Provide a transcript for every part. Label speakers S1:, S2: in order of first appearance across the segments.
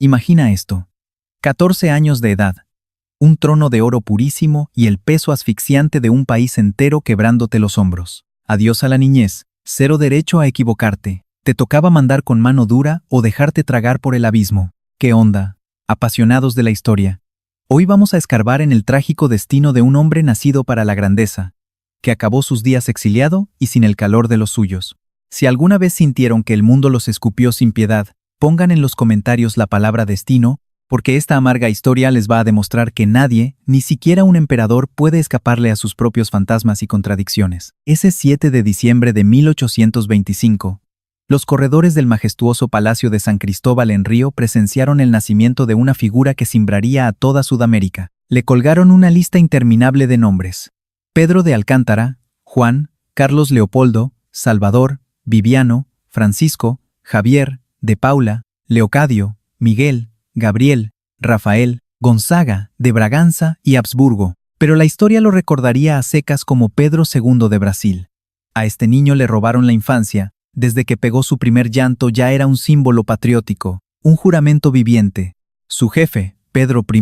S1: Imagina esto. 14 años de edad, un trono de oro purísimo y el peso asfixiante de un país entero quebrándote los hombros. Adiós a la niñez, cero derecho a equivocarte. Te tocaba mandar con mano dura o dejarte tragar por el abismo. ¿Qué onda? Apasionados de la historia. Hoy vamos a escarbar en el trágico destino de un hombre nacido para la grandeza, que acabó sus días exiliado y sin el calor de los suyos. Si alguna vez sintieron que el mundo los escupió sin piedad, pongan en los comentarios la palabra destino, porque esta amarga historia les va a demostrar que nadie, ni siquiera un emperador, puede escaparle a sus propios fantasmas y contradicciones. Ese 7 de diciembre de 1825, los corredores del majestuoso Palacio de San Cristóbal en Río presenciaron el nacimiento de una figura que cimbraría a toda Sudamérica. Le colgaron una lista interminable de nombres: Pedro de Alcántara, Juan, Carlos Leopoldo, Salvador, Viviano, Francisco, Javier, de Paula, Leocadio, Miguel, Gabriel, Rafael, Gonzaga, de Braganza y Habsburgo. Pero la historia lo recordaría a secas como Pedro II de Brasil. A este niño le robaron la infancia. Desde que pegó su primer llanto ya era un símbolo patriótico, un juramento viviente. Su jefe, Pedro I,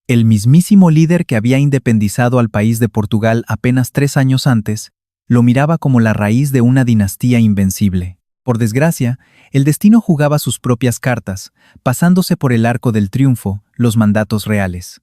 S1: el mismísimo líder que había independizado al país de Portugal apenas 3 años antes, lo miraba como la raíz de una dinastía invencible. Por desgracia, el destino jugaba sus propias cartas, pasándose por el arco del triunfo los mandatos reales.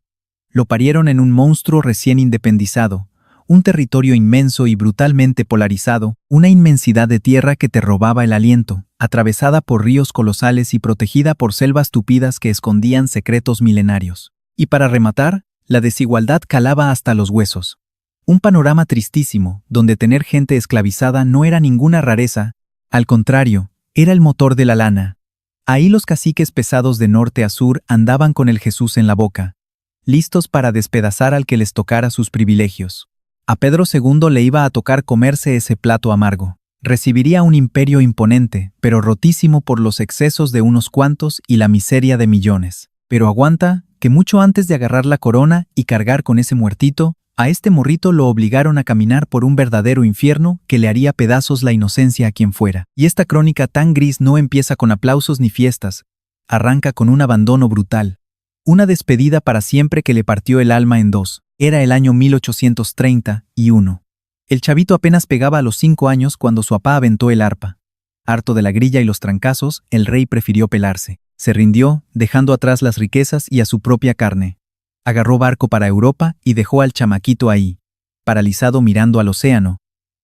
S1: Lo parieron en un monstruo recién independizado, un territorio inmenso y brutalmente polarizado, una inmensidad de tierra que te robaba el aliento, atravesada por ríos colosales y protegida por selvas tupidas que escondían secretos milenarios. Y para rematar, la desigualdad calaba hasta los huesos. Un panorama tristísimo, donde tener gente esclavizada no era ninguna rareza, al contrario, era el motor de la lana. Ahí los caciques pesados de norte a sur andaban con el Jesús en la boca, listos para despedazar al que les tocara sus privilegios. A Pedro II le iba a tocar comerse ese plato amargo. Recibiría un imperio imponente, pero rotísimo por los excesos de unos cuantos y la miseria de millones. Pero aguanta, que mucho antes de agarrar la corona y cargar con ese muertito, a este morrito lo obligaron a caminar por un verdadero infierno que le haría pedazos la inocencia a quien fuera. Y esta crónica tan gris no empieza con aplausos ni fiestas, arranca con un abandono brutal. Una despedida para siempre que le partió el alma en dos. Era el año 1831. El chavito apenas pegaba a los 5 años cuando su apá aventó el arpa. Harto de la grilla y los trancazos, el rey prefirió pelarse. Se rindió, dejando atrás las riquezas y a su propia carne. Agarró barco para Europa y dejó al chamaquito ahí, paralizado mirando al océano,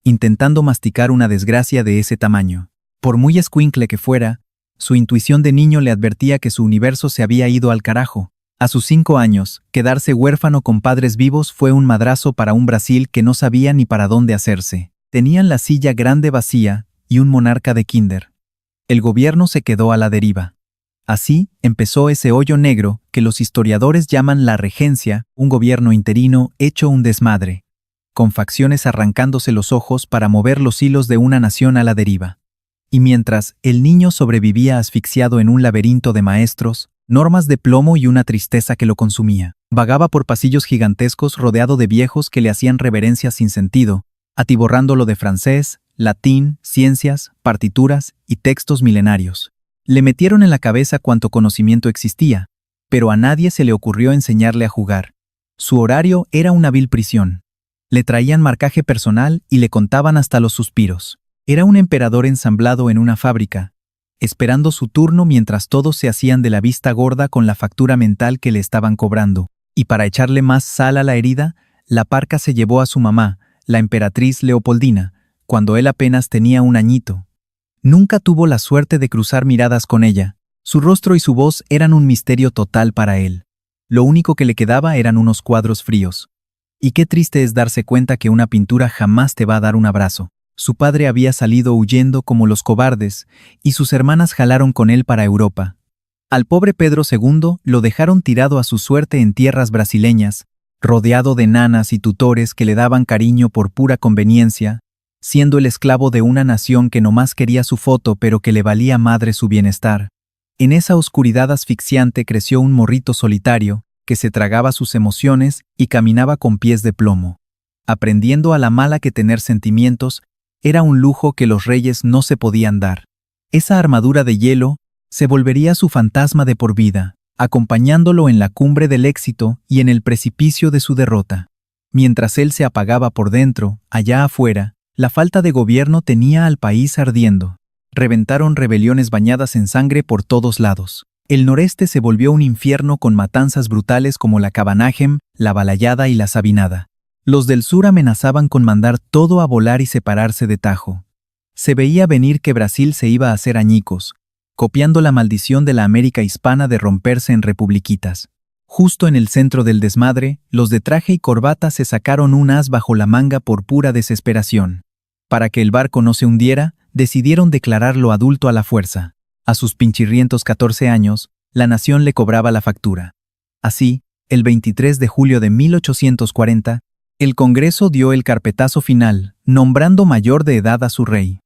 S1: intentando masticar una desgracia de ese tamaño. Por muy escuincle que fuera, su intuición de niño le advertía que su universo se había ido al carajo. A sus 5 años, quedarse huérfano con padres vivos fue un madrazo para un Brasil que no sabía ni para dónde hacerse. Tenían la silla grande vacía y un monarca de kinder. El gobierno se quedó a la deriva. Así empezó ese hoyo negro que los historiadores llaman la regencia, un gobierno interino hecho un desmadre, con facciones arrancándose los ojos para mover los hilos de una nación a la deriva. Y mientras el niño sobrevivía asfixiado en un laberinto de maestros, normas de plomo y una tristeza que lo consumía, vagaba por pasillos gigantescos rodeado de viejos que le hacían reverencias sin sentido, atiborrándolo de francés, latín, ciencias, partituras y textos milenarios. Le metieron en la cabeza cuanto conocimiento existía, pero a nadie se le ocurrió enseñarle a jugar. Su horario era una vil prisión. Le traían marcaje personal y le contaban hasta los suspiros. Era un emperador ensamblado en una fábrica, esperando su turno mientras todos se hacían de la vista gorda con la factura mental que le estaban cobrando. Y para echarle más sal a la herida, la parca se llevó a su mamá, la emperatriz Leopoldina, cuando él apenas tenía 1 añito. Nunca tuvo la suerte de cruzar miradas con ella. Su rostro y su voz eran un misterio total para él. Lo único que le quedaba eran unos cuadros fríos. Y qué triste es darse cuenta que una pintura jamás te va a dar un abrazo. Su padre había salido huyendo como los cobardes, y sus hermanas jalaron con él para Europa. Al pobre Pedro II lo dejaron tirado a su suerte en tierras brasileñas, rodeado de nanas y tutores que le daban cariño por pura conveniencia, siendo el esclavo de una nación que nomás quería su foto pero que le valía madre su bienestar. En esa oscuridad asfixiante creció un morrito solitario, que se tragaba sus emociones y caminaba con pies de plomo, aprendiendo a la mala que tener sentimientos era un lujo que los reyes no se podían dar. Esa armadura de hielo, Se volvería su fantasma de por vida, acompañándolo en la cumbre del éxito y en el precipicio de su derrota. Mientras él se apagaba por dentro, allá afuera, la falta de gobierno tenía al país ardiendo. Reventaron rebeliones bañadas en sangre por todos lados. El noreste se volvió un infierno con matanzas brutales como la Cabanajem, la Balayada y la Sabinada. Los del sur amenazaban con mandar todo a volar y separarse de tajo. Se veía venir que Brasil se iba a hacer añicos, copiando la maldición de la América hispana de romperse en republiquitas. Justo en el centro del desmadre, los de traje y corbata se sacaron un as bajo la manga por pura desesperación. Para que el barco no se hundiera, decidieron declararlo adulto a la fuerza. A sus pinchirrientos 14 años, la nación le cobraba la factura. Así, el 23 de julio de 1840, el Congreso dio el carpetazo final, nombrando mayor de edad a su rey.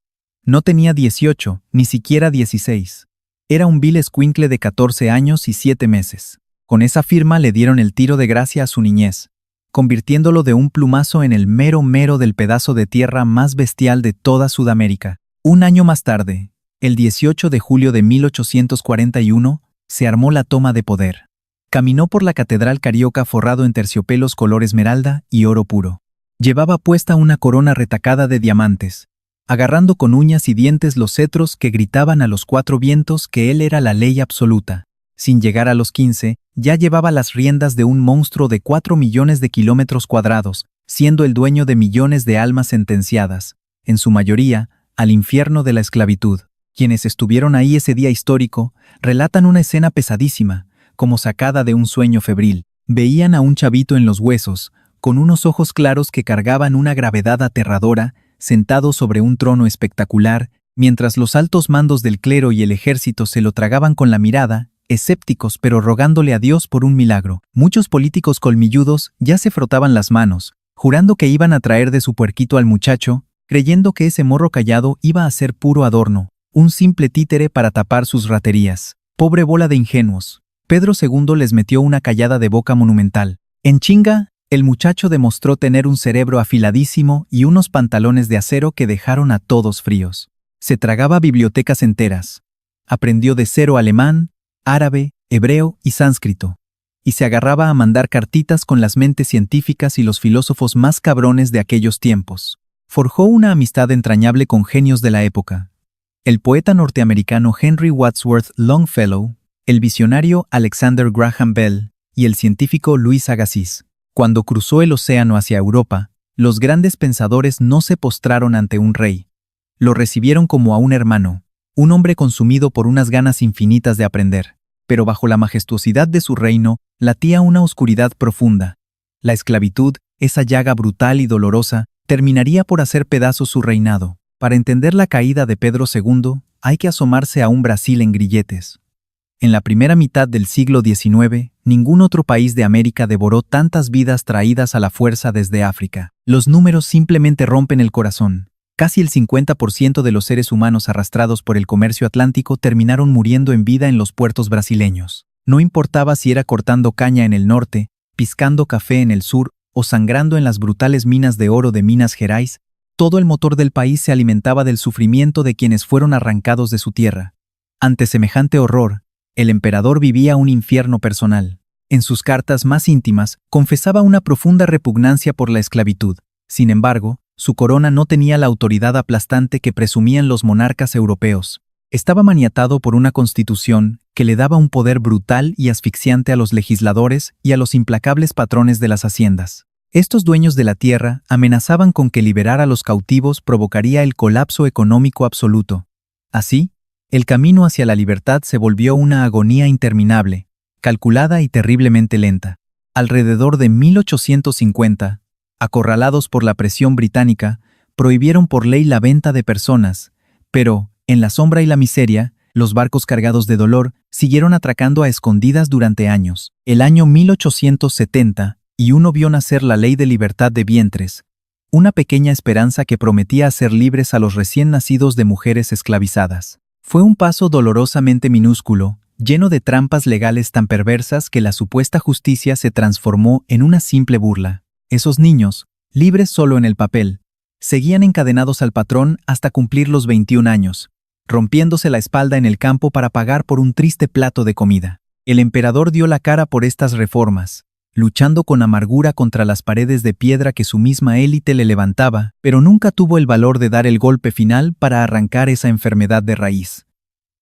S1: No tenía 18, ni siquiera 16. Era un vil escuincle de 14 años y 7 meses. Con esa firma le dieron el tiro de gracia a su niñez, convirtiéndolo de un plumazo en el mero del pedazo de tierra más bestial de toda Sudamérica. Un año más tarde, el 18 de julio de 1841, se armó la toma de poder. Caminó por la catedral carioca forrado en terciopelos color esmeralda y oro puro. Llevaba puesta una corona retacada de diamantes, agarrando con uñas y dientes los cetros que gritaban a los 4 vientos que él era la ley absoluta. Sin llegar a los 15, ya llevaba las riendas de un monstruo de 4 millones de kilómetros cuadrados, siendo el dueño de millones de almas sentenciadas, en su mayoría, al infierno de la esclavitud. Quienes estuvieron ahí ese día histórico, relatan una escena pesadísima, como sacada de un sueño febril. Veían a un chavito en los huesos, con unos ojos claros que cargaban una gravedad aterradora, sentado sobre un trono espectacular, mientras los altos mandos del clero y el ejército se lo tragaban con la mirada, escépticos pero rogándole a Dios por un milagro. Muchos políticos colmilludos ya se frotaban las manos, jurando que iban a traer de su puerquito al muchacho, creyendo que ese morro callado iba a ser puro adorno, un simple títere para tapar sus raterías. Pobre bola de ingenuos. Pedro II les metió una callada de boca monumental. En chinga, el muchacho demostró tener un cerebro afiladísimo y unos pantalones de acero que dejaron a todos fríos. Se tragaba bibliotecas enteras. Aprendió de cero alemán, árabe, hebreo y sánscrito. Y se agarraba a mandar cartitas con las mentes científicas y los filósofos más cabrones de aquellos tiempos. Forjó una amistad entrañable con genios de la época. El poeta norteamericano Henry Wadsworth Longfellow, el visionario Alexander Graham Bell y el científico Luis Agassiz. Cuando cruzó el océano hacia Europa, los grandes pensadores no se postraron ante un rey. Lo recibieron como a un hermano, un hombre consumido por unas ganas infinitas de aprender, pero bajo la majestuosidad de su reino latía una oscuridad profunda. La esclavitud, esa llaga brutal y dolorosa, terminaría por hacer pedazos su reinado. Para entender la caída de Pedro II, hay que asomarse a un Brasil en grilletes. En la primera mitad del siglo XIX, ningún otro país de América devoró tantas vidas traídas a la fuerza desde África. Los números simplemente rompen el corazón. Casi el 50% de los seres humanos arrastrados por el comercio atlántico terminaron muriendo en vida en los puertos brasileños. No importaba si era cortando caña en el norte, piscando café en el sur o sangrando en las brutales minas de oro de Minas Gerais, todo el motor del país se alimentaba del sufrimiento de quienes fueron arrancados de su tierra. Ante semejante horror, el emperador vivía un infierno personal. En sus cartas más íntimas, confesaba una profunda repugnancia por la esclavitud. Sin embargo, su corona no tenía la autoridad aplastante que presumían los monarcas europeos. Estaba maniatado por una constitución que le daba un poder brutal y asfixiante a los legisladores y a los implacables patrones de las haciendas. Estos dueños de la tierra amenazaban con que liberar a los cautivos provocaría el colapso económico absoluto. Así, el camino hacia la libertad se volvió una agonía interminable, calculada y terriblemente lenta. Alrededor de 1850, acorralados por la presión británica, prohibieron por ley la venta de personas, pero, en la sombra y la miseria, los barcos cargados de dolor siguieron atracando a escondidas durante años. El año 1870, y uno vio nacer la ley de libertad de vientres, una pequeña esperanza que prometía hacer libres a los recién nacidos de mujeres esclavizadas. Fue un paso dolorosamente minúsculo, lleno de trampas legales tan perversas que la supuesta justicia se transformó en una simple burla. Esos niños, libres solo en el papel, seguían encadenados al patrón hasta cumplir los 21 años, rompiéndose la espalda en el campo para pagar por un triste plato de comida. El emperador dio la cara por estas reformas, luchando con amargura contra las paredes de piedra que su misma élite le levantaba, pero nunca tuvo el valor de dar el golpe final para arrancar esa enfermedad de raíz.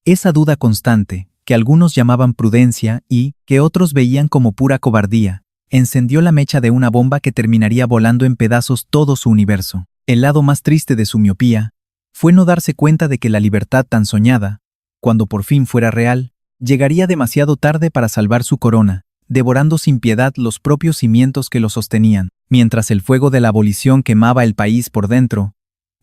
S1: Esa duda constante, que algunos llamaban prudencia y que otros veían como pura cobardía, encendió la mecha de una bomba que terminaría volando en pedazos todo su universo. El lado más triste de su miopía fue no darse cuenta de que la libertad tan soñada, cuando por fin fuera real, llegaría demasiado tarde para salvar su corona, devorando sin piedad los propios cimientos que lo sostenían. Mientras el fuego de la abolición quemaba el país por dentro,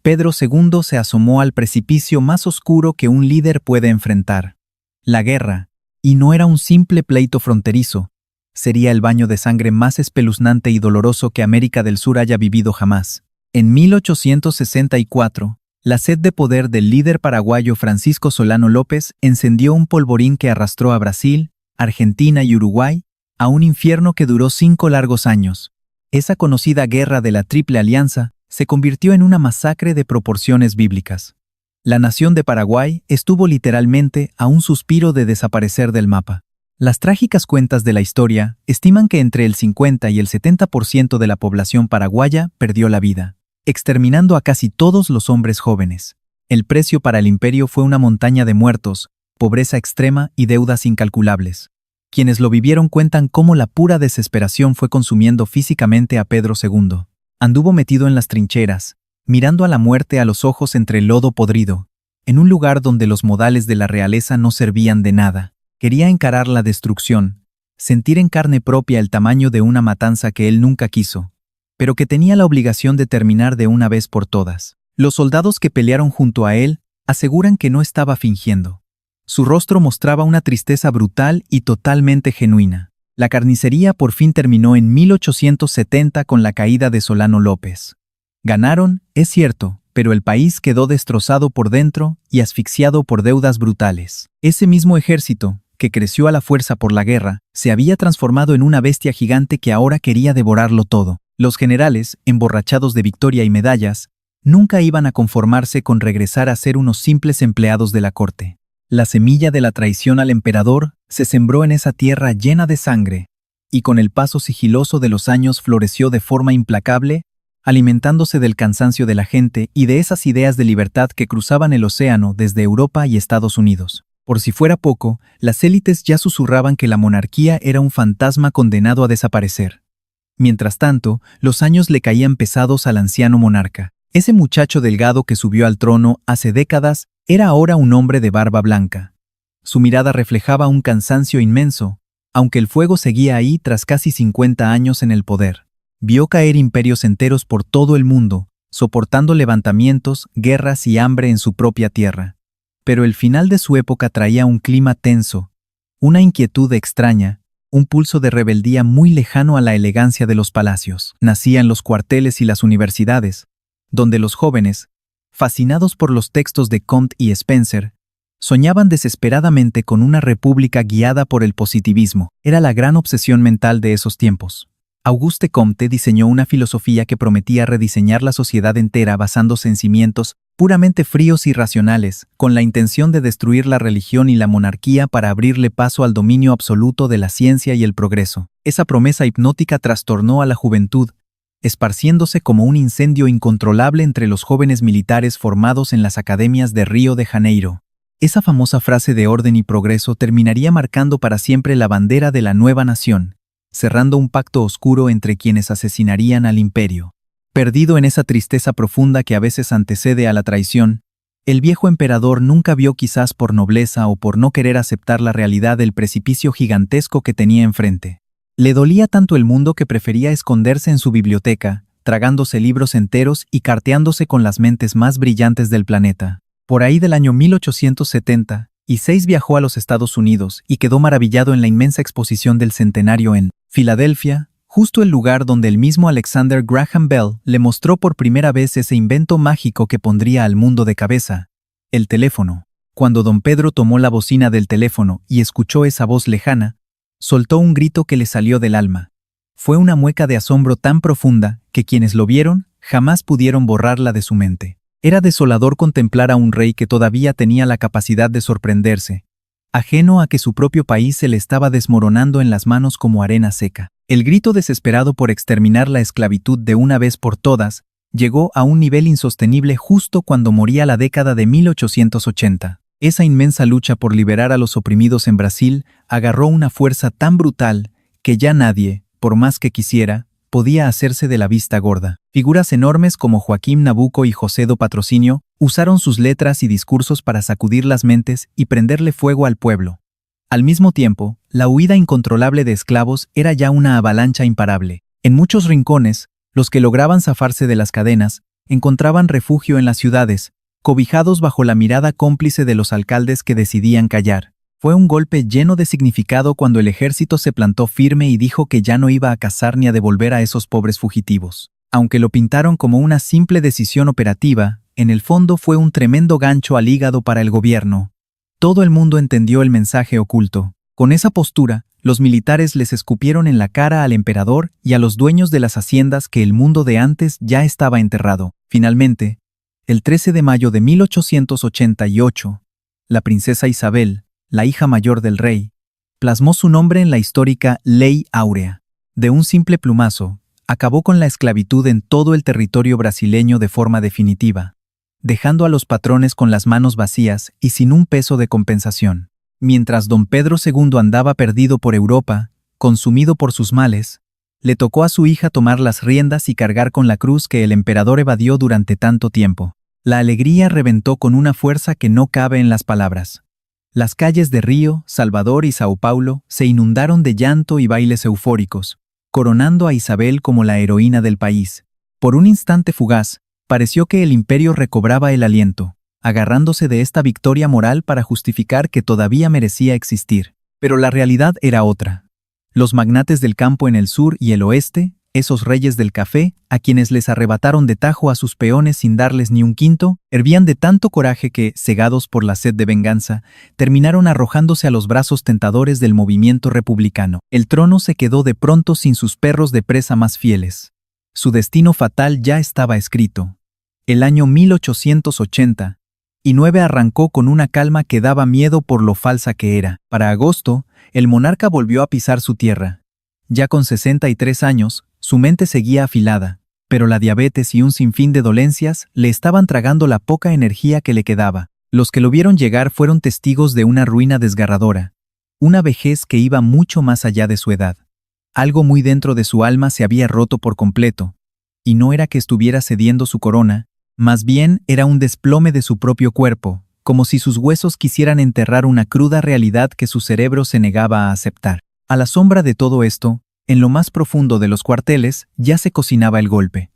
S1: Pedro II se asomó al precipicio más oscuro que un líder puede enfrentar. La guerra, y no era un simple pleito fronterizo, sería el baño de sangre más espeluznante y doloroso que América del Sur haya vivido jamás. En 1864, la sed de poder del líder paraguayo Francisco Solano López encendió un polvorín que arrastró a Brasil, Argentina y Uruguay a un infierno que duró 5 largos años. Esa conocida guerra de la Triple Alianza se convirtió en una masacre de proporciones bíblicas. La nación de Paraguay estuvo literalmente a un suspiro de desaparecer del mapa. Las trágicas cuentas de la historia estiman que entre el 50 y el 70% de la población paraguaya perdió la vida, exterminando a casi todos los hombres jóvenes. El precio para el imperio fue una montaña de muertos, pobreza extrema y deudas incalculables. Quienes lo vivieron cuentan cómo la pura desesperación fue consumiendo físicamente a Pedro II. Anduvo metido en las trincheras, mirando a la muerte a los ojos entre el lodo podrido, en un lugar donde los modales de la realeza no servían de nada. Quería encarar la destrucción, sentir en carne propia el tamaño de una matanza que él nunca quiso, pero que tenía la obligación de terminar de una vez por todas. Los soldados que pelearon junto a él aseguran que no estaba fingiendo. Su rostro mostraba una tristeza brutal y totalmente genuina. La carnicería por fin terminó en 1870 con la caída de Solano López. Ganaron, es cierto, pero el país quedó destrozado por dentro y asfixiado por deudas brutales. Ese mismo ejército, que creció a la fuerza por la guerra, se había transformado en una bestia gigante que ahora quería devorarlo todo. Los generales, emborrachados de victoria y medallas, nunca iban a conformarse con regresar a ser unos simples empleados de la corte. La semilla de la traición al emperador se sembró en esa tierra llena de sangre, y con el paso sigiloso de los años floreció de forma implacable, alimentándose del cansancio de la gente y de esas ideas de libertad que cruzaban el océano desde Europa y Estados Unidos. Por si fuera poco, las élites ya susurraban que la monarquía era un fantasma condenado a desaparecer. Mientras tanto, los años le caían pesados al anciano monarca. Ese muchacho delgado que subió al trono hace décadas era ahora un hombre de barba blanca. Su mirada reflejaba un cansancio inmenso, aunque el fuego seguía ahí tras casi 50 años en el poder. Vio caer imperios enteros por todo el mundo, soportando levantamientos, guerras y hambre en su propia tierra. Pero el final de su época traía un clima tenso, una inquietud extraña, un pulso de rebeldía muy lejano a la elegancia de los palacios. Nacían los cuarteles y las universidades, donde los jóvenes, fascinados por los textos de Comte y Spencer, soñaban desesperadamente con una república guiada por el positivismo. Era la gran obsesión mental de esos tiempos. Auguste Comte diseñó una filosofía que prometía rediseñar la sociedad entera basándose en cimientos puramente fríos y racionales, con la intención de destruir la religión y la monarquía para abrirle paso al dominio absoluto de la ciencia y el progreso. Esa promesa hipnótica trastornó a la juventud, esparciéndose como un incendio incontrolable entre los jóvenes militares formados en las academias de Río de Janeiro. Esa famosa frase de orden y progreso terminaría marcando para siempre la bandera de la nueva nación, cerrando un pacto oscuro entre quienes asesinarían al imperio. Perdido en esa tristeza profunda que a veces antecede a la traición, el viejo emperador nunca vio, quizás por nobleza o por no querer aceptar la realidad del precipicio gigantesco que tenía enfrente. Le dolía tanto el mundo que prefería esconderse en su biblioteca, tragándose libros enteros y carteándose con las mentes más brillantes del planeta. Por ahí del año 1876 viajó a los Estados Unidos y quedó maravillado en la inmensa exposición del centenario en Filadelfia, justo el lugar donde el mismo Alexander Graham Bell le mostró por primera vez ese invento mágico que pondría al mundo de cabeza: el teléfono. Cuando don Pedro tomó la bocina del teléfono y escuchó esa voz lejana, soltó un grito que le salió del alma. Fue una mueca de asombro tan profunda que quienes lo vieron jamás pudieron borrarla de su mente. Era desolador contemplar a un rey que todavía tenía la capacidad de sorprenderse, ajeno a que su propio país se le estaba desmoronando en las manos como arena seca. El grito desesperado por exterminar la esclavitud de una vez por todas llegó a un nivel insostenible justo cuando moría la década de 1880. Esa inmensa lucha por liberar a los oprimidos en Brasil agarró una fuerza tan brutal que ya nadie, por más que quisiera, podía hacerse de la vista gorda. Figuras enormes como Joaquim Nabuco y José do Patrocínio usaron sus letras y discursos para sacudir las mentes y prenderle fuego al pueblo. Al mismo tiempo, la huida incontrolable de esclavos era ya una avalancha imparable. En muchos rincones, los que lograban zafarse de las cadenas encontraban refugio en las ciudades, cobijados bajo la mirada cómplice de los alcaldes que decidían callar. Fue un golpe lleno de significado cuando el ejército se plantó firme y dijo que ya no iba a cazar ni a devolver a esos pobres fugitivos. Aunque lo pintaron como una simple decisión operativa, en el fondo fue un tremendo gancho al hígado para el gobierno. Todo el mundo entendió el mensaje oculto. Con esa postura, los militares les escupieron en la cara al emperador y a los dueños de las haciendas que el mundo de antes ya estaba enterrado. Finalmente, el 13 de mayo de 1888, la princesa Isabel, la hija mayor del rey, plasmó su nombre en la histórica Ley Áurea. De un simple plumazo, acabó con la esclavitud en todo el territorio brasileño de forma definitiva, dejando a los patrones con las manos vacías y sin un peso de compensación. Mientras don Pedro II andaba perdido por Europa, consumido por sus males, le tocó a su hija tomar las riendas y cargar con la cruz que el emperador evadió durante tanto tiempo. La alegría reventó con una fuerza que no cabe en las palabras. Las calles de Río, Salvador y Sao Paulo se inundaron de llanto y bailes eufóricos, coronando a Isabel como la heroína del país. Por un instante fugaz, pareció que el imperio recobraba el aliento, agarrándose de esta victoria moral para justificar que todavía merecía existir. Pero la realidad era otra. Los magnates del campo en el sur y el oeste, esos reyes del café, a quienes les arrebataron de tajo a sus peones sin darles ni un quinto, hervían de tanto coraje que, cegados por la sed de venganza, terminaron arrojándose a los brazos tentadores del movimiento republicano. El trono se quedó de pronto sin sus perros de presa más fieles. Su destino fatal ya estaba escrito. El año 1889 arrancó con una calma que daba miedo por lo falsa que era. Para agosto, el monarca volvió a pisar su tierra. Ya con 63 años, su mente seguía afilada, pero la diabetes y un sinfín de dolencias le estaban tragando la poca energía que le quedaba. Los que lo vieron llegar fueron testigos de una ruina desgarradora, una vejez que iba mucho más allá de su edad. Algo muy dentro de su alma se había roto por completo, y no era que estuviera cediendo su corona, más bien era un desplome de su propio cuerpo, como si sus huesos quisieran enterrar una cruda realidad que su cerebro se negaba a aceptar. A la sombra de todo esto, en lo más profundo de los cuarteles, ya se cocinaba el golpe.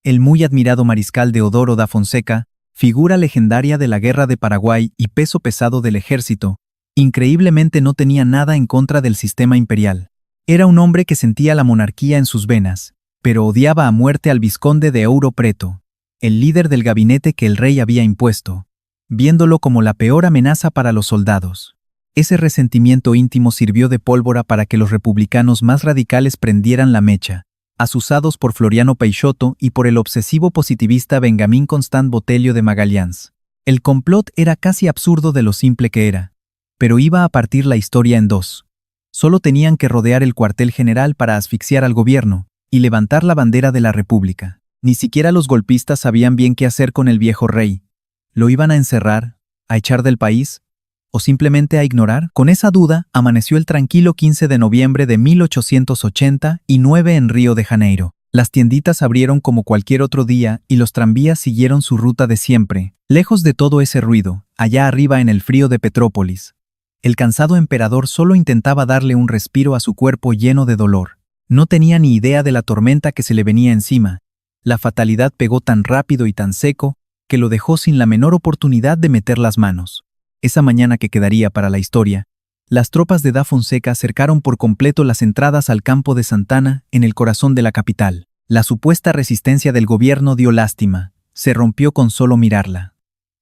S1: El muy admirado mariscal Deodoro da Fonseca, figura legendaria de la Guerra de Paraguay y peso pesado del ejército, increíblemente no tenía nada en contra del sistema imperial. Era un hombre que sentía la monarquía en sus venas, pero odiaba a muerte al vizconde de Ouro Preto, el líder del gabinete que el rey había impuesto, viéndolo como la peor amenaza para los soldados. Ese resentimiento íntimo sirvió de pólvora para que los republicanos más radicales prendieran la mecha, azuzados por Floriano Peixoto y por el obsesivo positivista Benjamín Constant Botelho de Magalhães. El complot era casi absurdo de lo simple que era, pero iba a partir la historia en dos. Solo tenían que rodear el cuartel general para asfixiar al gobierno y levantar la bandera de la República. Ni siquiera los golpistas sabían bien qué hacer con el viejo rey. ¿Lo iban a encerrar, a echar del país, o simplemente a ignorar? Con esa duda, amaneció el tranquilo 15 de noviembre de 1889 en Río de Janeiro. Las tienditas abrieron como cualquier otro día y los tranvías siguieron su ruta de siempre, lejos de todo ese ruido, allá arriba en el frío de Petrópolis. El cansado emperador solo intentaba darle un respiro a su cuerpo lleno de dolor. No tenía ni idea de la tormenta que se le venía encima. La fatalidad pegó tan rápido y tan seco que lo dejó sin la menor oportunidad de meter las manos. Esa mañana que quedaría para la historia, las tropas de da Fonseca cercaron por completo las entradas al campo de Santana en el corazón de la capital. La supuesta resistencia del gobierno dio lástima, se rompió con solo mirarla.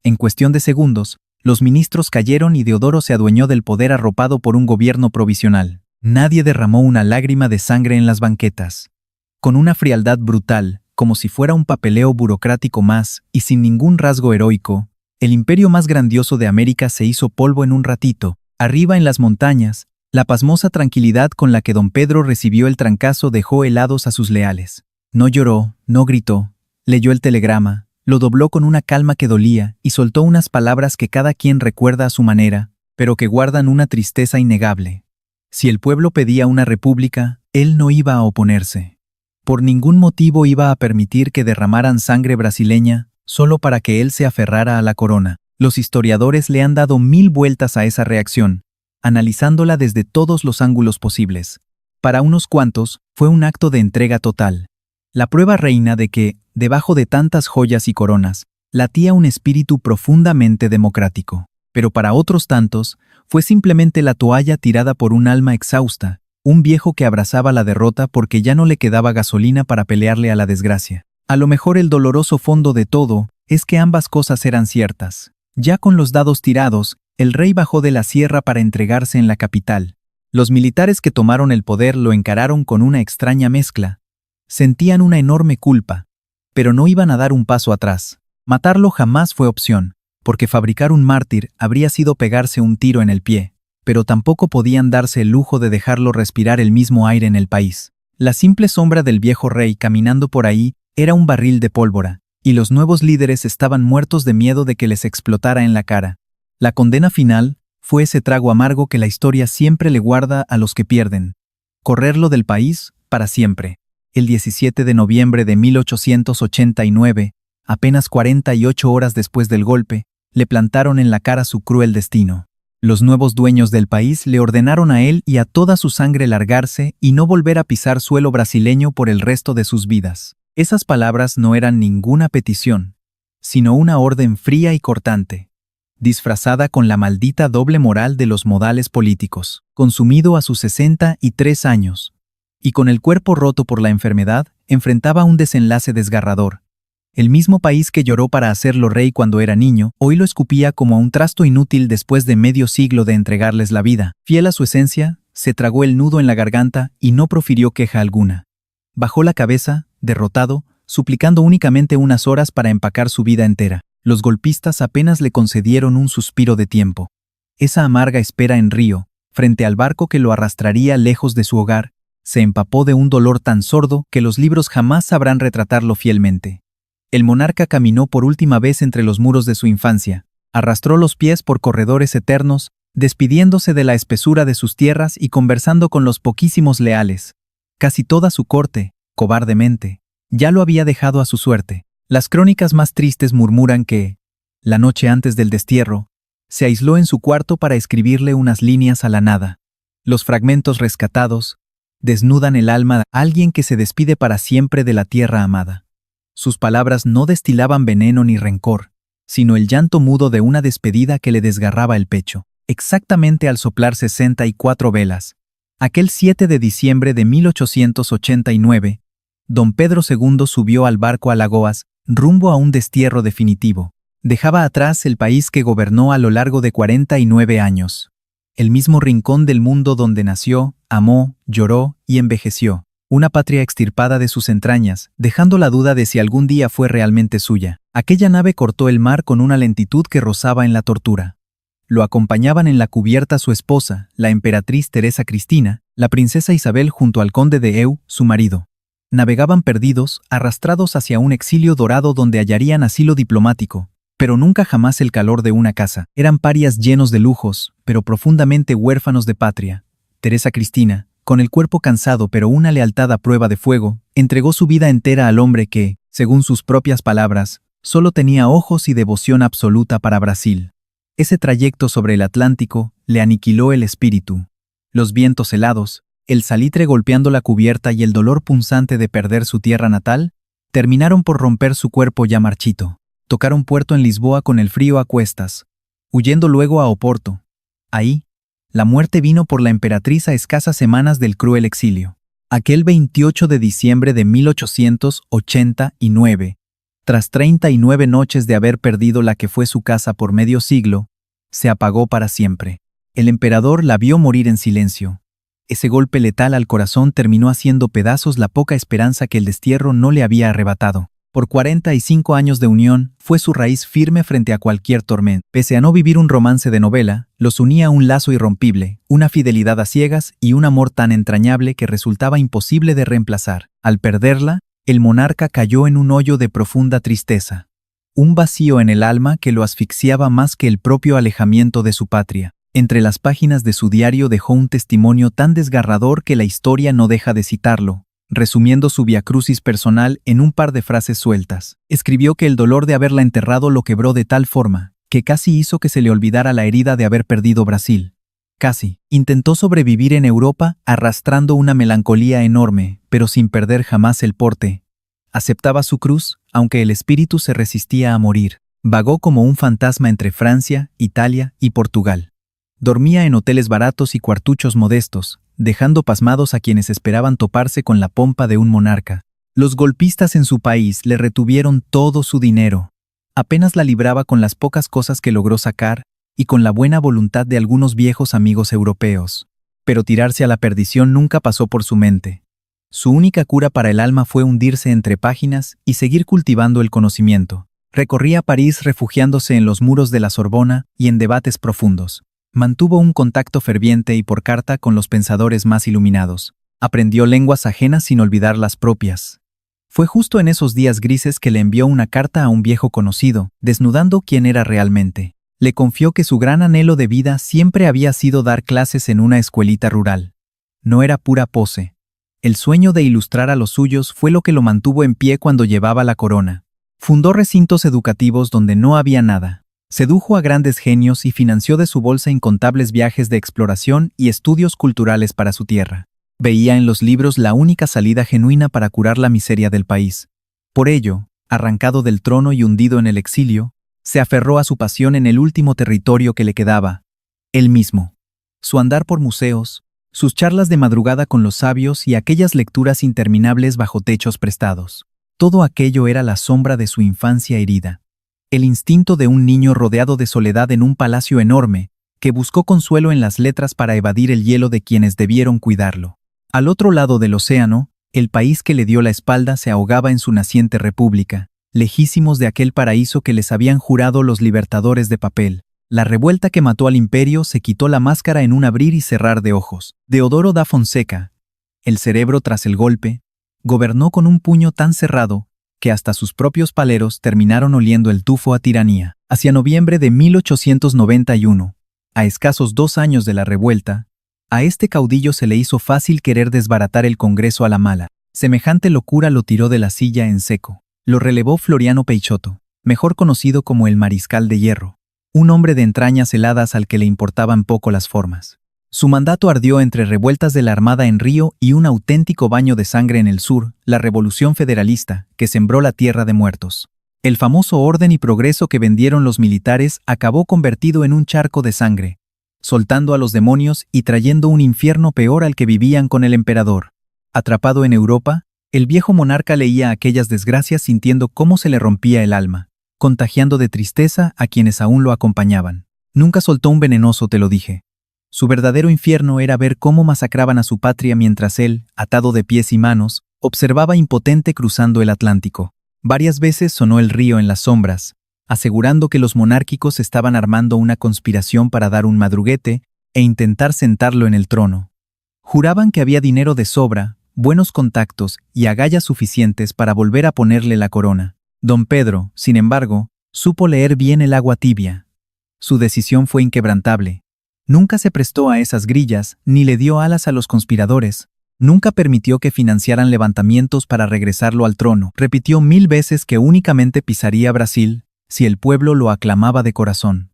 S1: En cuestión de segundos, los ministros cayeron y Deodoro se adueñó del poder arropado por un gobierno provisional. Nadie derramó una lágrima de sangre en las banquetas. Con una frialdad brutal, como si fuera un papeleo burocrático más y sin ningún rasgo heroico, el imperio más grandioso de América se hizo polvo en un ratito. Arriba en las montañas, la pasmosa tranquilidad con la que don Pedro recibió el trancazo dejó helados a sus leales. No lloró, no gritó, leyó el telegrama, lo dobló con una calma que dolía y soltó unas palabras que cada quien recuerda a su manera, pero que guardan una tristeza innegable. Si el pueblo pedía una república, él no iba a oponerse. Por ningún motivo iba a permitir que derramaran sangre brasileña, solo para que él se aferrara a la corona. Los historiadores le han dado 1000 vueltas a esa reacción, analizándola desde todos los ángulos posibles. Para unos cuantos, fue un acto de entrega total. La prueba reina de que, debajo de tantas joyas y coronas, latía un espíritu profundamente democrático. Pero para otros tantos, fue simplemente la toalla tirada por un alma exhausta, un viejo que abrazaba la derrota porque ya no le quedaba gasolina para pelearle a la desgracia. A lo mejor el doloroso fondo de todo es que ambas cosas eran ciertas. Ya con los dados tirados, el rey bajó de la sierra para entregarse en la capital. Los militares que tomaron el poder lo encararon con una extraña mezcla. Sentían una enorme culpa, pero no iban a dar un paso atrás. Matarlo jamás fue opción, porque fabricar un mártir habría sido pegarse un tiro en el pie, pero tampoco podían darse el lujo de dejarlo respirar el mismo aire en el país. La simple sombra del viejo rey caminando por ahí era un barril de pólvora, y los nuevos líderes estaban muertos de miedo de que les explotara en la cara. La condena final fue ese trago amargo que la historia siempre le guarda a los que pierden. Correrlo del país para siempre. El 17 de noviembre de 1889, apenas 48 horas después del golpe, le plantaron en la cara su cruel destino. Los nuevos dueños del país le ordenaron a él y a toda su sangre largarse y no volver a pisar suelo brasileño por el resto de sus vidas. Esas palabras no eran ninguna petición, sino una orden fría y cortante, disfrazada con la maldita doble moral de los modales políticos. Consumido a sus 63 años, y con el cuerpo roto por la enfermedad, enfrentaba un desenlace desgarrador. El mismo país que lloró para hacerlo rey cuando era niño, hoy lo escupía como a un trasto inútil después de medio siglo de entregarles la vida. Fiel a su esencia, se tragó el nudo en la garganta y no profirió queja alguna. Bajó la cabeza, derrotado, suplicando únicamente unas horas para empacar su vida entera. Los golpistas apenas le concedieron un suspiro de tiempo. Esa amarga espera en Río, frente al barco que lo arrastraría lejos de su hogar, se empapó de un dolor tan sordo que los libros jamás sabrán retratarlo fielmente. El monarca caminó por última vez entre los muros de su infancia, arrastró los pies por corredores eternos, despidiéndose de la espesura de sus tierras y conversando con los poquísimos leales. Casi toda su corte, cobardemente, ya lo había dejado a su suerte. Las crónicas más tristes murmuran que, la noche antes del destierro, se aisló en su cuarto para escribirle unas líneas a la nada. Los fragmentos rescatados desnudan el alma a alguien que se despide para siempre de la tierra amada. Sus palabras no destilaban veneno ni rencor, sino el llanto mudo de una despedida que le desgarraba el pecho. Exactamente al soplar 64 velas, aquel 7 de diciembre de 1889, don Pedro II subió al barco Alagoas, rumbo a un destierro definitivo. Dejaba atrás el país que gobernó a lo largo de 49 años. El mismo rincón del mundo donde nació, amó, lloró y envejeció. Una patria extirpada de sus entrañas, dejando la duda de si algún día fue realmente suya. Aquella nave cortó el mar con una lentitud que rozaba en la tortura. Lo acompañaban en la cubierta su esposa, la emperatriz Teresa Cristina, la princesa Isabel junto al conde de Eu, su marido. Navegaban perdidos, arrastrados hacia un exilio dorado donde hallarían asilo diplomático, pero nunca jamás el calor de una casa. Eran parias llenos de lujos, pero profundamente huérfanos de patria. Teresa Cristina, con el cuerpo cansado pero una lealtad a prueba de fuego, entregó su vida entera al hombre que, según sus propias palabras, solo tenía ojos y devoción absoluta para Brasil. Ese trayecto sobre el Atlántico le aniquiló el espíritu. Los vientos helados, el salitre golpeando la cubierta y el dolor punzante de perder su tierra natal, terminaron por romper su cuerpo ya marchito. Tocaron puerto en Lisboa con el frío a cuestas, huyendo luego a Oporto. Ahí, la muerte vino por la emperatriz a escasas semanas del cruel exilio. Aquel 28 de diciembre de 1889, tras 39 noches de haber perdido la que fue su casa por medio siglo, se apagó para siempre. El emperador la vio morir en silencio. Ese golpe letal al corazón terminó haciendo pedazos la poca esperanza que el destierro no le había arrebatado. Por 45 años de unión, fue su raíz firme frente a cualquier tormenta. Pese a no vivir un romance de novela, los unía un lazo irrompible, una fidelidad a ciegas y un amor tan entrañable que resultaba imposible de reemplazar. Al perderla, el monarca cayó en un hoyo de profunda tristeza. Un vacío en el alma que lo asfixiaba más que el propio alejamiento de su patria. Entre las páginas de su diario dejó un testimonio tan desgarrador que la historia no deja de citarlo. Resumiendo su viacrucis personal en un par de frases sueltas, escribió que el dolor de haberla enterrado lo quebró de tal forma que casi hizo que se le olvidara la herida de haber perdido Brasil. Casi. Intentó sobrevivir en Europa arrastrando una melancolía enorme, pero sin perder jamás el porte. Aceptaba su cruz, aunque el espíritu se resistía a morir. Vagó como un fantasma entre Francia, Italia y Portugal. Dormía en hoteles baratos y cuartuchos modestos, dejando pasmados a quienes esperaban toparse con la pompa de un monarca. Los golpistas en su país le retuvieron todo su dinero. Apenas la libraba con las pocas cosas que logró sacar y con la buena voluntad de algunos viejos amigos europeos. Pero tirarse a la perdición nunca pasó por su mente. Su única cura para el alma fue hundirse entre páginas y seguir cultivando el conocimiento. Recorría París refugiándose en los muros de la Sorbona y en debates profundos. Mantuvo un contacto ferviente y por carta con los pensadores más iluminados. Aprendió lenguas ajenas sin olvidar las propias. Fue justo en esos días grises que le envió una carta a un viejo conocido, desnudando quién era realmente. Le confió que su gran anhelo de vida siempre había sido dar clases en una escuelita rural. No era pura pose. El sueño de ilustrar a los suyos fue lo que lo mantuvo en pie cuando llevaba la corona. Fundó recintos educativos donde no había nada. Sedujo a grandes genios y financió de su bolsa incontables viajes de exploración y estudios culturales para su tierra. Veía en los libros la única salida genuina para curar la miseria del país. Por ello, arrancado del trono y hundido en el exilio, se aferró a su pasión en el último territorio que le quedaba, él mismo. Su andar por museos, sus charlas de madrugada con los sabios y aquellas lecturas interminables bajo techos prestados. Todo aquello era la sombra de su infancia herida. El instinto de un niño rodeado de soledad en un palacio enorme, que buscó consuelo en las letras para evadir el hielo de quienes debieron cuidarlo. Al otro lado del océano, el país que le dio la espalda se ahogaba en su naciente república, lejísimos de aquel paraíso que les habían jurado los libertadores de papel. La revuelta que mató al imperio se quitó la máscara en un abrir y cerrar de ojos. Deodoro da Fonseca, el cerebro tras el golpe, gobernó con un puño tan cerrado que hasta sus propios paleros terminaron oliendo el tufo a tiranía. Hacia noviembre de 1891, a escasos 2 años de la revuelta, a este caudillo se le hizo fácil querer desbaratar el Congreso a la mala. Semejante locura lo tiró de la silla en seco. Lo relevó Floriano Peixoto, mejor conocido como el Mariscal de Hierro, un hombre de entrañas heladas al que le importaban poco las formas. Su mandato ardió entre revueltas de la Armada en Río y un auténtico baño de sangre en el sur, la Revolución Federalista, que sembró la tierra de muertos. El famoso orden y progreso que vendieron los militares acabó convertido en un charco de sangre, soltando a los demonios y trayendo un infierno peor al que vivían con el emperador. Atrapado en Europa, el viejo monarca leía aquellas desgracias sintiendo cómo se le rompía el alma, contagiando de tristeza a quienes aún lo acompañaban. Nunca soltó un venenoso, te lo dije. Su verdadero infierno era ver cómo masacraban a su patria mientras él, atado de pies y manos, observaba impotente cruzando el Atlántico. Varias veces sonó el río en las sombras, asegurando que los monárquicos estaban armando una conspiración para dar un madruguete e intentar sentarlo en el trono. Juraban que había dinero de sobra, buenos contactos y agallas suficientes para volver a ponerle la corona. Don Pedro, sin embargo, supo leer bien el agua tibia. Su decisión fue inquebrantable. Nunca se prestó a esas grillas, ni le dio alas a los conspiradores. Nunca permitió que financiaran levantamientos para regresarlo al trono. Repitió 1000 veces que únicamente pisaría Brasil si el pueblo lo aclamaba de corazón.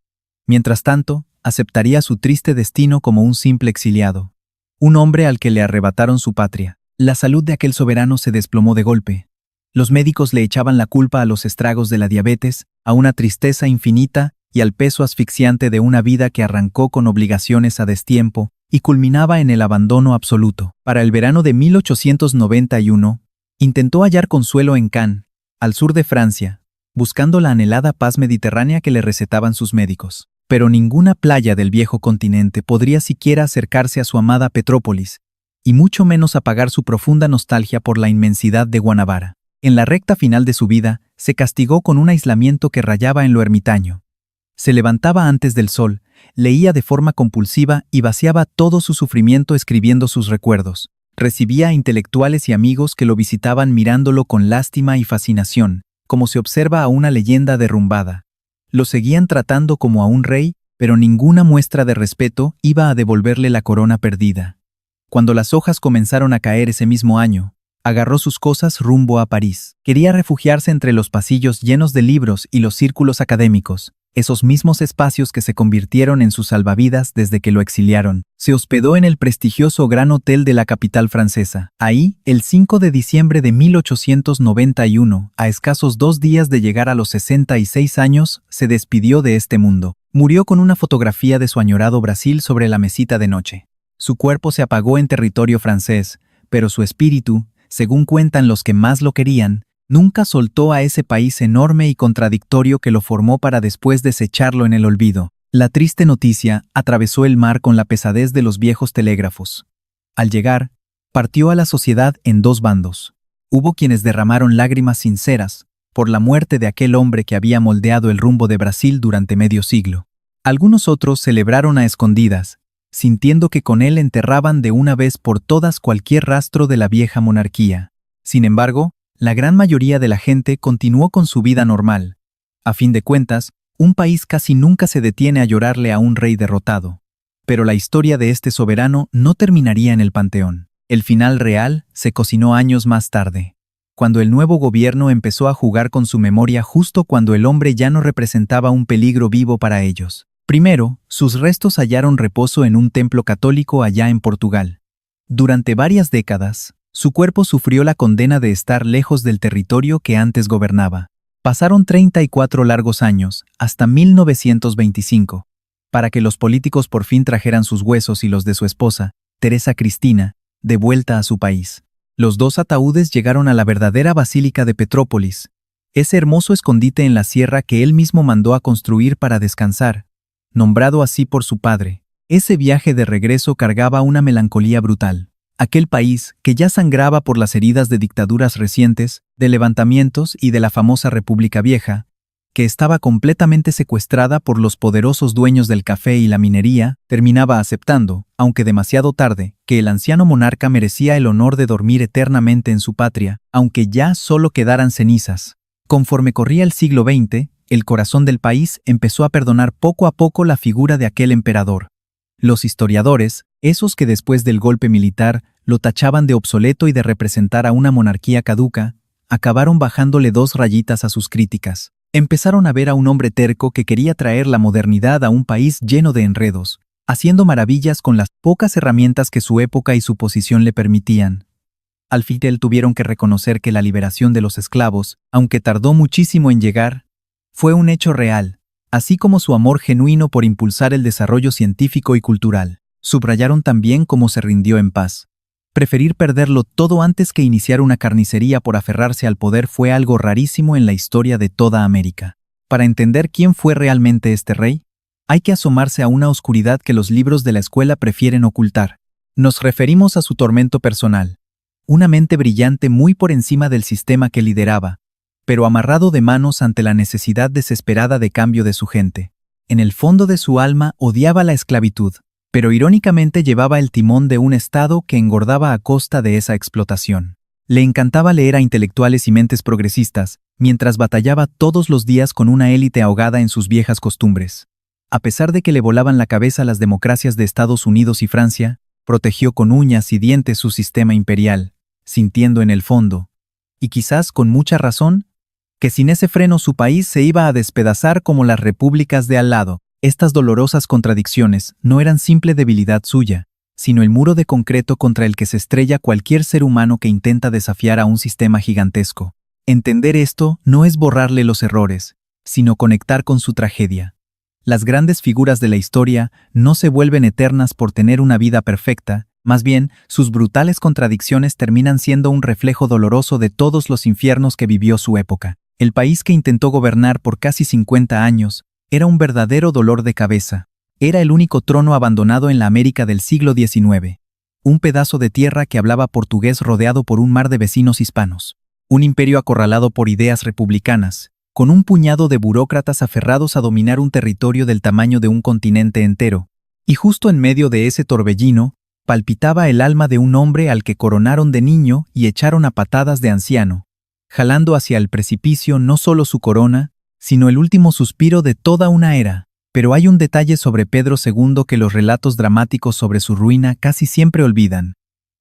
S1: Mientras tanto, aceptaría su triste destino como un simple exiliado. Un hombre al que le arrebataron su patria. La salud de aquel soberano se desplomó de golpe. Los médicos le echaban la culpa a los estragos de la diabetes, a una tristeza infinita y al peso asfixiante de una vida que arrancó con obligaciones a destiempo y culminaba en el abandono absoluto. Para el verano de 1891, intentó hallar consuelo en Cannes, al sur de Francia, buscando la anhelada paz mediterránea que le recetaban sus médicos. Pero ninguna playa del viejo continente podría siquiera acercarse a su amada Petrópolis, y mucho menos apagar su profunda nostalgia por la inmensidad de Guanabara. En la recta final de su vida, se castigó con un aislamiento que rayaba en lo ermitaño. Se levantaba antes del sol, leía de forma compulsiva y vaciaba todo su sufrimiento escribiendo sus recuerdos. Recibía a intelectuales y amigos que lo visitaban mirándolo con lástima y fascinación, como se observa a una leyenda derrumbada. Lo seguían tratando como a un rey, pero ninguna muestra de respeto iba a devolverle la corona perdida. Cuando las hojas comenzaron a caer ese mismo año, agarró sus cosas rumbo a París. Quería refugiarse entre los pasillos llenos de libros y los círculos académicos, esos mismos espacios que se convirtieron en sus salvavidas desde que lo exiliaron. Se hospedó en el prestigioso Gran Hotel de la capital francesa. Ahí, el 5 de diciembre de 1891, a escasos 2 días de llegar a los 66 años, se despidió de este mundo. Murió con una fotografía de su añorado Brasil sobre la mesita de noche. Su cuerpo se apagó en territorio francés, pero su espíritu, según cuentan los que más lo querían, nunca soltó a ese país enorme y contradictorio que lo formó para después desecharlo en el olvido. La triste noticia atravesó el mar con la pesadez de los viejos telégrafos. Al llegar, partió a la sociedad en 2 bandos. Hubo quienes derramaron lágrimas sinceras por la muerte de aquel hombre que había moldeado el rumbo de Brasil durante medio siglo. Algunos otros celebraron a escondidas, sintiendo que con él enterraban de una vez por todas cualquier rastro de la vieja monarquía. Sin embargo, la gran mayoría de la gente continuó con su vida normal. A fin de cuentas, un país casi nunca se detiene a llorarle a un rey derrotado. Pero la historia de este soberano no terminaría en el panteón. El final real se cocinó años más tarde, cuando el nuevo gobierno empezó a jugar con su memoria justo cuando el hombre ya no representaba un peligro vivo para ellos. Primero, sus restos hallaron reposo en un templo católico allá en Portugal. Durante varias décadas, su cuerpo sufrió la condena de estar lejos del territorio que antes gobernaba. Pasaron 34 largos años, hasta 1925, para que los políticos por fin trajeran sus huesos y los de su esposa, Teresa Cristina, de vuelta a su país. Los 2 ataúdes llegaron a la verdadera Basílica de Petrópolis, ese hermoso escondite en la sierra que él mismo mandó a construir para descansar, nombrado así por su padre. Ese viaje de regreso cargaba una melancolía brutal. Aquel país, que ya sangraba por las heridas de dictaduras recientes, de levantamientos y de la famosa República Vieja, que estaba completamente secuestrada por los poderosos dueños del café y la minería, terminaba aceptando, aunque demasiado tarde, que el anciano monarca merecía el honor de dormir eternamente en su patria, aunque ya solo quedaran cenizas. Conforme corría el siglo XX, el corazón del país empezó a perdonar poco a poco la figura de aquel emperador. Los historiadores, esos que después del golpe militar lo tachaban de obsoleto y de representar a una monarquía caduca, acabaron bajándole 2 rayitas a sus críticas. Empezaron a ver a un hombre terco que quería traer la modernidad a un país lleno de enredos, haciendo maravillas con las pocas herramientas que su época y su posición le permitían. Al final tuvieron que reconocer que la liberación de los esclavos, aunque tardó muchísimo en llegar, fue un hecho real, así como su amor genuino por impulsar el desarrollo científico y cultural. Subrayaron también cómo se rindió en paz. Preferir perderlo todo antes que iniciar una carnicería por aferrarse al poder fue algo rarísimo en la historia de toda América. Para entender quién fue realmente este rey, hay que asomarse a una oscuridad que los libros de la escuela prefieren ocultar. Nos referimos a su tormento personal. Una mente brillante muy por encima del sistema que lideraba, pero amarrado de manos ante la necesidad desesperada de cambio de su gente. En el fondo de su alma odiaba la esclavitud, pero irónicamente llevaba el timón de un Estado que engordaba a costa de esa explotación. Le encantaba leer a intelectuales y mentes progresistas, mientras batallaba todos los días con una élite ahogada en sus viejas costumbres. A pesar de que le volaban la cabeza las democracias de Estados Unidos y Francia, protegió con uñas y dientes su sistema imperial, sintiendo en el fondo, y quizás con mucha razón, que sin ese freno su país se iba a despedazar como las repúblicas de al lado. Estas dolorosas contradicciones no eran simple debilidad suya, sino el muro de concreto contra el que se estrella cualquier ser humano que intenta desafiar a un sistema gigantesco. Entender esto no es borrarle los errores, sino conectar con su tragedia. Las grandes figuras de la historia no se vuelven eternas por tener una vida perfecta, más bien, sus brutales contradicciones terminan siendo un reflejo doloroso de todos los infiernos que vivió su época. El país que intentó gobernar por casi 50 años, era un verdadero dolor de cabeza. Era el único trono abandonado en la América del siglo XIX. un pedazo de tierra que hablaba portugués rodeado por un mar de vecinos hispanos. Un imperio acorralado por ideas republicanas, con un puñado de burócratas aferrados a dominar un territorio del tamaño de un continente entero. Y justo en medio de ese torbellino, palpitaba el alma de un hombre al que coronaron de niño y echaron a patadas de anciano, jalando hacia el precipicio no solo su corona, sino el último suspiro de toda una era. Pero hay un detalle sobre Pedro II que los relatos dramáticos sobre su ruina casi siempre olvidan: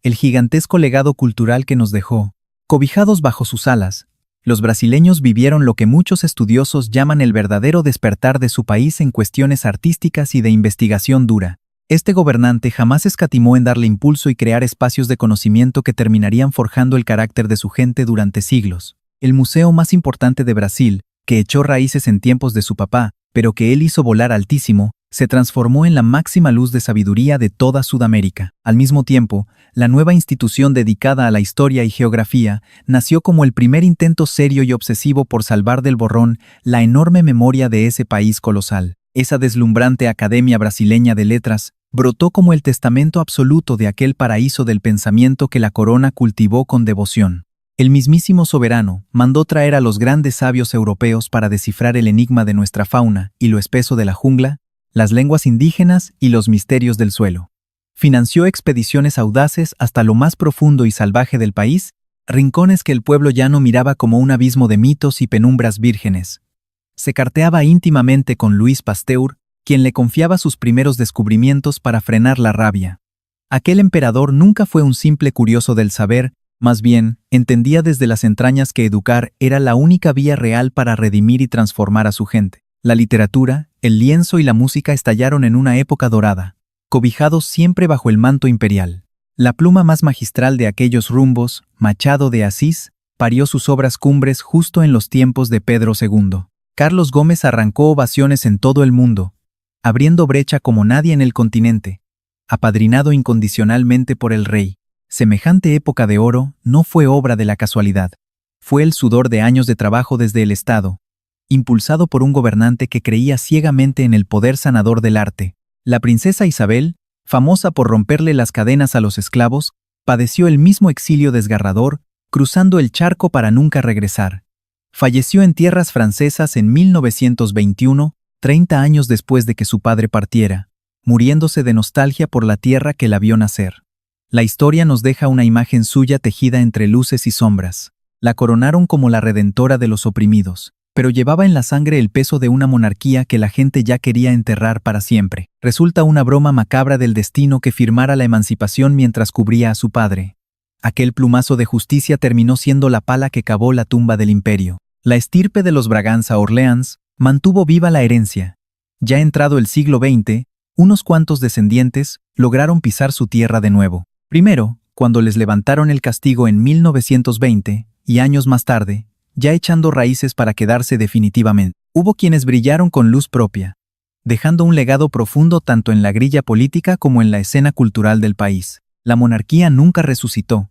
S1: el gigantesco legado cultural que nos dejó. Cobijados bajo sus alas, los brasileños vivieron lo que muchos estudiosos llaman el verdadero despertar de su país en cuestiones artísticas y de investigación dura. Este gobernante jamás escatimó en darle impulso y crear espacios de conocimiento que terminarían forjando el carácter de su gente durante siglos. El museo más importante de Brasil, que echó raíces en tiempos de su papá, pero que él hizo volar altísimo, se transformó en la máxima luz de sabiduría de toda Sudamérica. Al mismo tiempo, la nueva institución dedicada a la historia y geografía nació como el primer intento serio y obsesivo por salvar del borrón la enorme memoria de ese país colosal. Esa deslumbrante Academia Brasileña de Letras brotó como el testamento absoluto de aquel paraíso del pensamiento que la corona cultivó con devoción. El mismísimo soberano mandó traer a los grandes sabios europeos para descifrar el enigma de nuestra fauna y lo espeso de la jungla, las lenguas indígenas y los misterios del suelo. Financió expediciones audaces hasta lo más profundo y salvaje del país, rincones que el pueblo llano miraba como un abismo de mitos y penumbras vírgenes. Se carteaba íntimamente con Luis Pasteur, quien le confiaba sus primeros descubrimientos para frenar la rabia. Aquel emperador nunca fue un simple curioso del saber, más bien, entendía desde las entrañas que educar era la única vía real para redimir y transformar a su gente. La literatura, el lienzo y la música estallaron en una época dorada, cobijados siempre bajo el manto imperial. La pluma más magistral de aquellos rumbos, Machado de Asís, parió sus obras cumbres justo en los tiempos de Pedro II. Carlos Gómez arrancó ovaciones en todo el mundo, abriendo brecha como nadie en el continente, apadrinado incondicionalmente por el rey. Semejante época de oro no fue obra de la casualidad. Fue el sudor de años de trabajo desde el Estado, impulsado por un gobernante que creía ciegamente en el poder sanador del arte. La princesa Isabel, famosa por romperle las cadenas a los esclavos, padeció el mismo exilio desgarrador, cruzando el charco para nunca regresar. Falleció en tierras francesas en 1921, 30 años después de que su padre partiera, muriéndose de nostalgia por la tierra que la vio nacer. La historia nos deja una imagen suya tejida entre luces y sombras. La coronaron como la redentora de los oprimidos, pero llevaba en la sangre el peso de una monarquía que la gente ya quería enterrar para siempre. Resulta una broma macabra del destino que firmara la emancipación mientras cubría a su padre. Aquel plumazo de justicia terminó siendo la pala que cavó la tumba del imperio. La estirpe de los Braganza-Orleans mantuvo viva la herencia. Ya entrado el siglo XX, unos cuantos descendientes lograron pisar su tierra de nuevo. Primero, cuando les levantaron el castigo en 1920, y años más tarde, ya echando raíces para quedarse definitivamente. Hubo quienes brillaron con luz propia, dejando un legado profundo tanto en la grilla política como en la escena cultural del país. La monarquía nunca resucitó,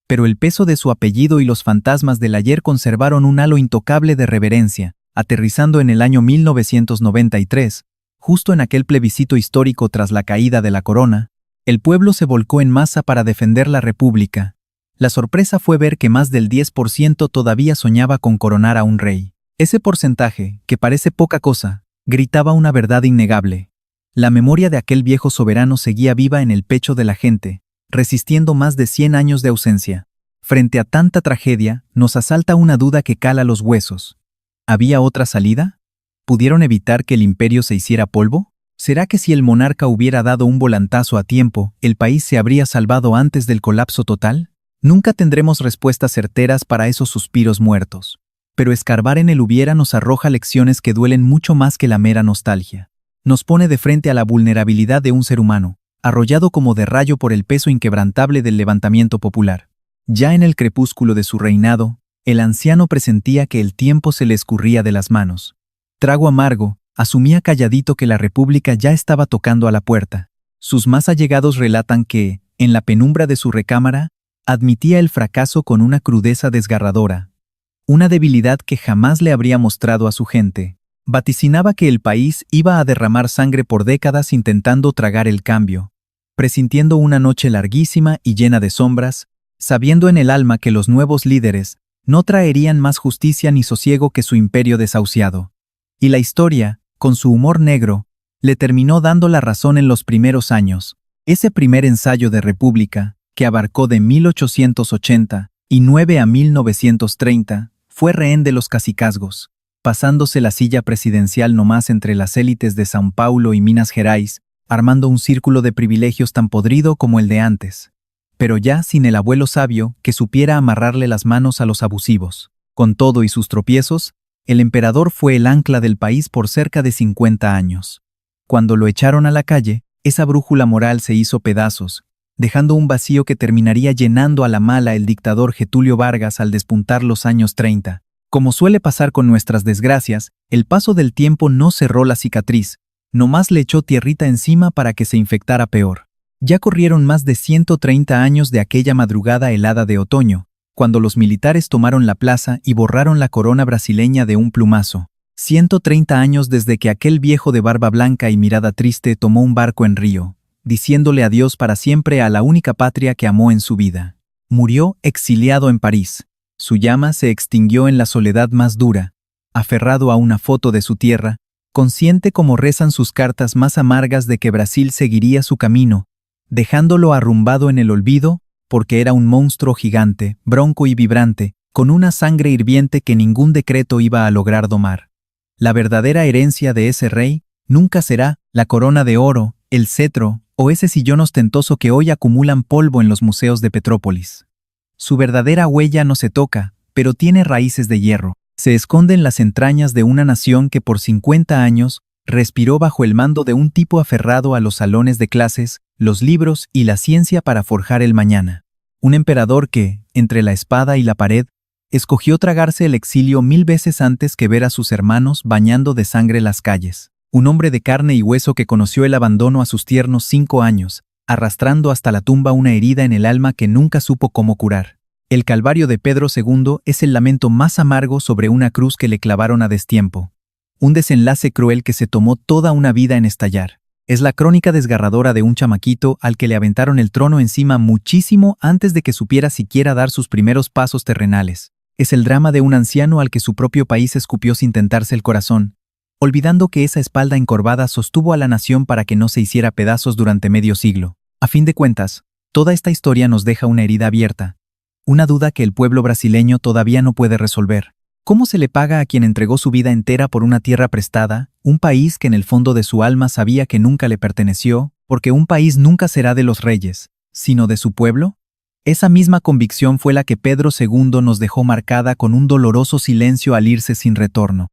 S1: pero el peso de su apellido y los fantasmas del ayer conservaron un halo intocable de reverencia, aterrizando en el año 1993, justo en aquel plebiscito histórico tras la caída de la corona. El pueblo se volcó en masa para defender la república. La sorpresa fue ver que más del 10% todavía soñaba con coronar a un rey. Ese porcentaje, que parece poca cosa, gritaba una verdad innegable. La memoria de aquel viejo soberano seguía viva en el pecho de la gente, resistiendo más de 100 años de ausencia. Frente a tanta tragedia, nos asalta una duda que cala los huesos. ¿Había otra salida? ¿Pudieron evitar que el imperio se hiciera polvo? ¿Será que si el monarca hubiera dado un volantazo a tiempo, el país se habría salvado antes del colapso total? Nunca tendremos respuestas certeras para esos suspiros muertos. Pero escarbar en el hubiera nos arroja lecciones que duelen mucho más que la mera nostalgia. Nos pone de frente a la vulnerabilidad de un ser humano, arrollado como de rayo por el peso inquebrantable del levantamiento popular. Ya en el crepúsculo de su reinado, el anciano presentía que el tiempo se le escurría de las manos. Trago amargo, asumía calladito que la república ya estaba tocando a la puerta. Sus más allegados relatan que, en la penumbra de su recámara, admitía el fracaso con una crudeza desgarradora, una debilidad que jamás le habría mostrado a su gente. Vaticinaba que el país iba a derramar sangre por décadas intentando tragar el cambio. presintiendo una noche larguísima y llena de sombras, sabiendo en el alma que los nuevos líderes no traerían más justicia ni sosiego que su imperio desahuciado. Y la historia, con su humor negro, le terminó dando la razón en los primeros años. Ese primer ensayo de república, que abarcó de 1889 a 1930, fue rehén de los cacicazgos, pasándose la silla presidencial nomás entre las élites de São Paulo y Minas Gerais, armando un círculo de privilegios tan podrido como el de antes, pero ya sin el abuelo sabio que supiera amarrarle las manos a los abusivos. Con todo y sus tropiezos, el emperador fue el ancla del país por cerca de 50 años. Cuando lo echaron a la calle, esa brújula moral se hizo pedazos, dejando un vacío que terminaría llenando a la mala el dictador Getúlio Vargas al despuntar los años 30. Como suele pasar con nuestras desgracias, el paso del tiempo no cerró la cicatriz, nomás le echó tierrita encima para que se infectara peor. Ya corrieron más de 130 años de aquella madrugada helada de otoño, cuando los militares tomaron la plaza y borraron la corona brasileña de un plumazo. 130 años desde que aquel viejo de barba blanca y mirada triste tomó un barco en Río, diciéndole adiós para siempre a la única patria que amó en su vida. Murió exiliado en París. Su llama se extinguió en la soledad más dura, aferrado a una foto de su tierra, consciente como rezan sus cartas más amargas de que Brasil seguiría su camino, dejándolo arrumbado en el olvido, porque era un monstruo gigante, bronco y vibrante, con una sangre hirviente que ningún decreto iba a lograr domar. La verdadera herencia de ese rey nunca será la corona de oro, el cetro o ese sillón ostentoso que hoy acumulan polvo en los museos de Petrópolis. Su verdadera huella no se toca, pero tiene raíces de hierro. Se esconde en las entrañas de una nación que por 50 años respiró bajo el mando de un tipo aferrado a los salones de clases, los libros y la ciencia para forjar el mañana. Un emperador que, entre la espada y la pared, escogió tragarse el exilio 1000 veces antes que ver a sus hermanos bañando de sangre las calles. Un hombre de carne y hueso que conoció el abandono a sus tiernos 5 años, arrastrando hasta la tumba una herida en el alma que nunca supo cómo curar. El calvario de Pedro II es el lamento más amargo sobre una cruz que le clavaron a destiempo. Un desenlace cruel que se tomó toda una vida en estallar. Es la crónica desgarradora de un chamaquito al que le aventaron el trono encima muchísimo antes de que supiera siquiera dar sus primeros pasos terrenales. Es el drama de un anciano al que su propio país escupió sin tentarse el corazón, olvidando que esa espalda encorvada sostuvo a la nación para que no se hiciera pedazos durante medio siglo. A fin de cuentas, toda esta historia nos deja una herida abierta, una duda que el pueblo brasileño todavía no puede resolver. ¿Cómo se le paga a quien entregó su vida entera por una tierra prestada, un país que en el fondo de su alma sabía que nunca le perteneció, porque un país nunca será de los reyes, sino de su pueblo? Esa misma convicción fue la que Pedro II nos dejó marcada con un doloroso silencio al irse sin retorno.